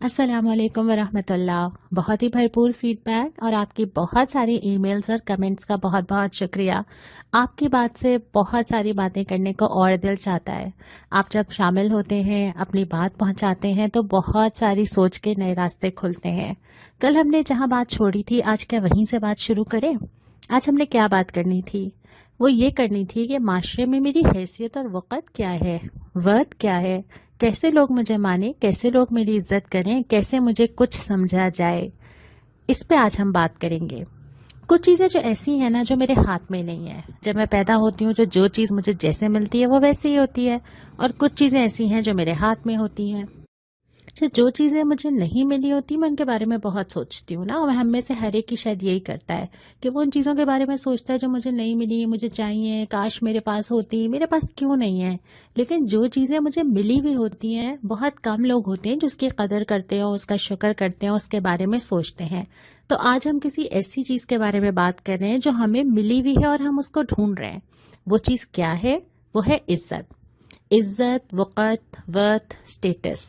السلام علیکم ورحمۃ اللہ۔ بہت ہی بھرپور فیڈ بیک اور آپ کی بہت ساری ای میلز اور کمنٹس کا بہت بہت شکریہ۔ آپ کی بات سے بہت ساری باتیں کرنے کو اور دل چاہتا ہے۔ آپ جب شامل ہوتے ہیں، اپنی بات پہنچاتے ہیں تو بہت ساری سوچ کے نئے راستے کھلتے ہیں۔ کل ہم نے جہاں بات چھوڑی تھی آج کیا وہیں سے بات شروع کریں؟ آج ہم نے کیا بات کرنی تھی؟ وہ یہ کرنی تھی کہ معاشرے میں میری حیثیت اور وقت کیا ہے، ورتھ کیا ہے، کیسے لوگ مجھے مانیں، کیسے لوگ میری عزت کریں، کیسے مجھے کچھ سمجھا جائے۔ اس پہ آج ہم بات کریں گے۔ کچھ چیزیں جو ایسی ہیں نا جو میرے ہاتھ میں نہیں ہیں۔ جب میں پیدا ہوتی ہوں جو چیز مجھے جیسے ملتی ہے وہ ویسے ہی ہوتی ہے، اور کچھ چیزیں ایسی ہیں جو میرے ہاتھ میں ہوتی ہیں۔ جو چیزیں مجھے نہیں ملی ہوتی میں ان کے بارے میں بہت سوچتی ہوں نا، اور ہم میں سے ہر ایک کی شاید یہی کرتا ہے کہ وہ ان چیزوں کے بارے میں سوچتا ہے جو مجھے نہیں ملی، مجھے چاہیے، کاش میرے پاس ہوتی، میرے پاس کیوں نہیں ہے۔ لیکن جو چیزیں مجھے ملی ہوئی ہوتی ہیں بہت کم لوگ ہوتے ہیں جو اس کی قدر کرتے ہیں، اس کا شکر کرتے ہیں، اس کے بارے میں سوچتے ہیں۔ تو آج ہم کسی ایسی چیز کے بارے میں بات کر رہے ہیں جو ہمیں ملی ہوئی ہے اور ہم اس کو ڈھونڈ رہے ہیں۔ وہ چیز کیا ہے؟ وہ ہے عزت۔ عزت، وقت، ورتھ، اسٹیٹس۔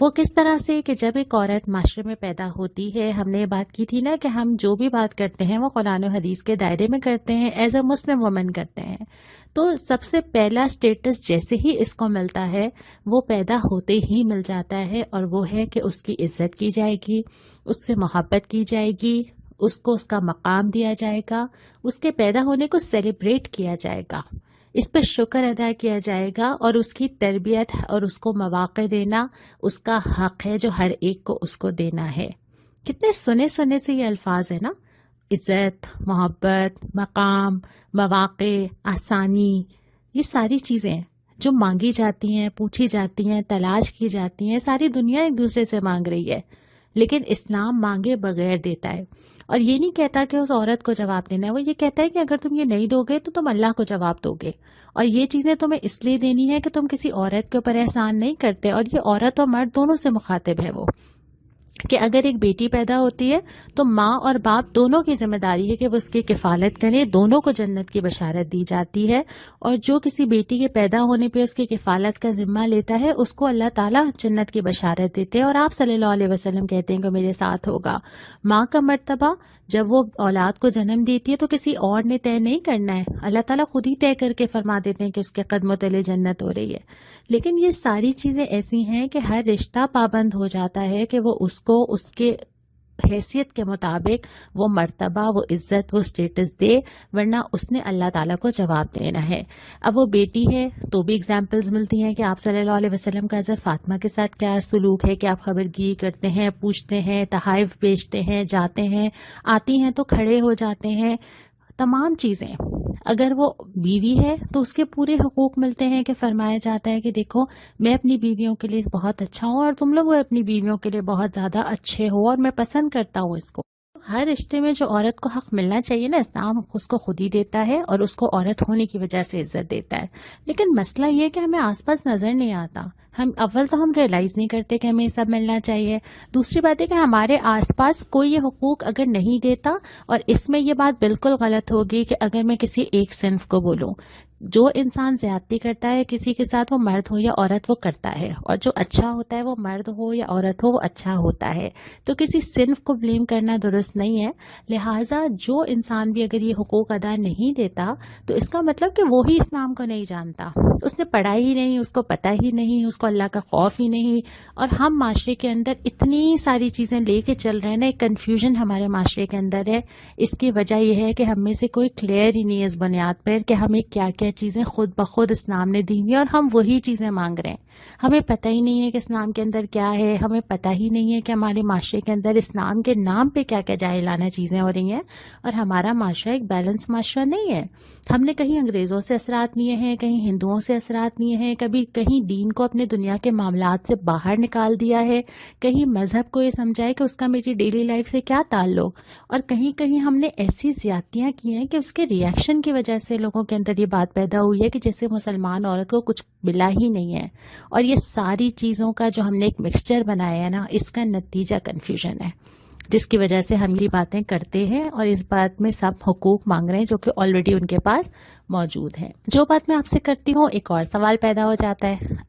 وہ کس طرح سے کہ جب ایک عورت معاشرے میں پیدا ہوتی ہے، ہم نے یہ بات کی تھی نا کہ ہم جو بھی بات کرتے ہیں وہ قرآن و حدیث کے دائرے میں کرتے ہیں، ایز اے مسلم وومن کرتے ہیں۔ تو سب سے پہلا سٹیٹس جیسے ہی اس کو ملتا ہے وہ پیدا ہوتے ہی مل جاتا ہے، اور وہ ہے کہ اس کی عزت کی جائے گی، اس سے محبت کی جائے گی، اس کو اس کا مقام دیا جائے گا، اس کے پیدا ہونے کو سیلیبریٹ کیا جائے گا، اس پہ شکر ادا کیا جائے گا، اور اس کی تربیت اور اس کو مواقع دینا اس کا حق ہے جو ہر ایک کو اس کو دینا ہے۔ کتنے سنے سنے سے یہ الفاظ ہیں نا، عزت، محبت، مقام، مواقع، آسانی، یہ ساری چیزیں جو مانگی جاتی ہیں، پوچھی جاتی ہیں، تلاش کی جاتی ہیں، ساری دنیا ایک دوسرے سے مانگ رہی ہے، لیکن اسلام مانگے بغیر دیتا ہے۔ اور یہ نہیں کہتا کہ اس عورت کو جواب دینا ہے، وہ یہ کہتا ہے کہ اگر تم یہ نہیں دو گے تو تم اللہ کو جواب دو گے، اور یہ چیزیں تمہیں اس لیے دینی ہے کہ تم کسی عورت کے اوپر احسان نہیں کرتے۔ اور یہ عورت اور مرد دونوں سے مخاطب ہے وہ، کہ اگر ایک بیٹی پیدا ہوتی ہے تو ماں اور باپ دونوں کی ذمہ داری ہے کہ وہ اس کی کفالت کریں، دونوں کو جنت کی بشارت دی جاتی ہے، اور جو کسی بیٹی کے پیدا ہونے پہ اس کی کفالت کا ذمہ لیتا ہے اس کو اللہ تعالیٰ جنت کی بشارت دیتے ہیں، اور آپ صلی اللہ علیہ وسلم کہتے ہیں کہ میرے ساتھ ہوگا۔ ماں کا مرتبہ جب وہ اولاد کو جنم دیتی ہے تو کسی اور نے طے نہیں کرنا ہے، اللہ تعالیٰ خود ہی طے کر کے فرما دیتے ہیں کہ اس کے قدموں تلے جنت ہو رہی ہے۔ لیکن یہ ساری چیزیں ایسی ہیں کہ ہر رشتہ پابند ہو جاتا ہے کہ وہ اس کو اس کے حیثیت کے مطابق وہ مرتبہ، وہ عزت، وہ اسٹیٹس دے، ورنہ اس نے اللہ تعالیٰ کو جواب دینا ہے۔ اب وہ بیٹی ہے تو بھی اگزامپلز ملتی ہیں کہ آپ صلی اللہ علیہ وسلم کا حضرت فاطمہ کے ساتھ کیا سلوک ہے کہ آپ خبرگیری کرتے ہیں، پوچھتے ہیں، تحائف بیچتے ہیں، جاتے ہیں، آتی ہیں تو کھڑے ہو جاتے ہیں، تمام چیزیں۔ اگر وہ بیوی ہے تو اس کے پورے حقوق ملتے ہیں کہ فرمایا جاتا ہے کہ دیکھو میں اپنی بیویوں کے لیے بہت اچھا ہوں اور تم لوگ اپنی بیویوں کے لیے بہت زیادہ اچھے ہو، اور میں پسند کرتا ہوں اس کو۔ ہر رشتے میں جو عورت کو حق ملنا چاہیے نا، اسلام اس کو خود ہی دیتا ہے اور اس کو عورت ہونے کی وجہ سے عزت دیتا ہے۔ لیکن مسئلہ یہ کہ ہمیں آس پاس نظر نہیں آتا، اول تو ہم ریئلائز نہیں کرتے کہ ہمیں یہ سب ملنا چاہیے، دوسری بات ہے کہ ہمارے آس پاس کوئی یہ حقوق اگر نہیں دیتا، اور اس میں یہ بات بالکل غلط ہوگی کہ اگر میں کسی ایک صنف کو بولوں، جو انسان زیادتی کرتا ہے کسی کے ساتھ، وہ مرد ہو یا عورت وہ کرتا ہے، اور جو اچھا ہوتا ہے وہ مرد ہو یا عورت ہو وہ اچھا ہوتا ہے، تو کسی صنف کو بلیم کرنا درست نہیں ہے۔ لہٰذا جو انسان بھی اگر یہ حقوق ادا نہیں دیتا تو اس کا مطلب کہ وہ ہی اسلام کو نہیں جانتا، اس نے پڑھا ہی نہیں، اس کو پتہ ہی نہیں، اس کو اللہ کا خوف ہی نہیں۔ اور ہم معاشرے کے اندر اتنی ساری چیزیں لے کے چل رہے ہیں نا، ایک کنفیوژن ہمارے معاشرے کے اندر ہے۔ اس کی وجہ یہ ہے کہ ہم میں سے کوئی کلیئر ہی نہیں ہے اس بنیاد پر کہ ہمیں کیا کیا چیزیں خود بخود اسلام نے دی ہیں، اور ہم وہی چیزیں مانگ رہے ہیں۔ ہمیں پتہ ہی نہیں ہے کہ اسلام کے اندر کیا ہے، ہمیں پتہ ہی نہیں ہے کہ ہمارے معاشرے کے اندر اسلام کے نام پہ کیا کیا جاہلانہ چیزیں ہو رہی ہیں، اور ہمارا معاشرہ ایک بیلنس معاشرہ نہیں ہے۔ ہم نے کہیں انگریزوں سے اثرات لیے ہیں، کہیں ہندوؤں سے اثرات لیے ہیں، کبھی کہیں دین کو اپنے دنیا کے معاملات سے باہر نکال دیا ہے، کہیں مذہب کو یہ سمجھا ہے کہ اس کا میری ڈیلی لائف سے کیا تعلق، اور کہیں کہیں ہم نے ایسی زیادتیاں کی ہیں کہ اس کے ریئیکشن کی وجہ سے لوگوں کے اندر یہ بات پیدا ہوئی ہے کہ جیسے مسلمان عورت کو کچھ ملا ہی نہیں ہے۔ اور یہ ساری چیزوں کا جو ہم نے ایک مکسچر بنایا ہے نا، اس کا نتیجہ کنفیوژن ہے، جس کی وجہ سے ہم یہ باتیں کرتے ہیں اور اس بات میں سب حقوق مانگ رہے ہیں جو کہ آلریڈی ان کے پاس موجود ہیں۔ جو بات میں آپ سے کرتی ہوں، ایک اور سوال پیدا ہو جاتا ہے،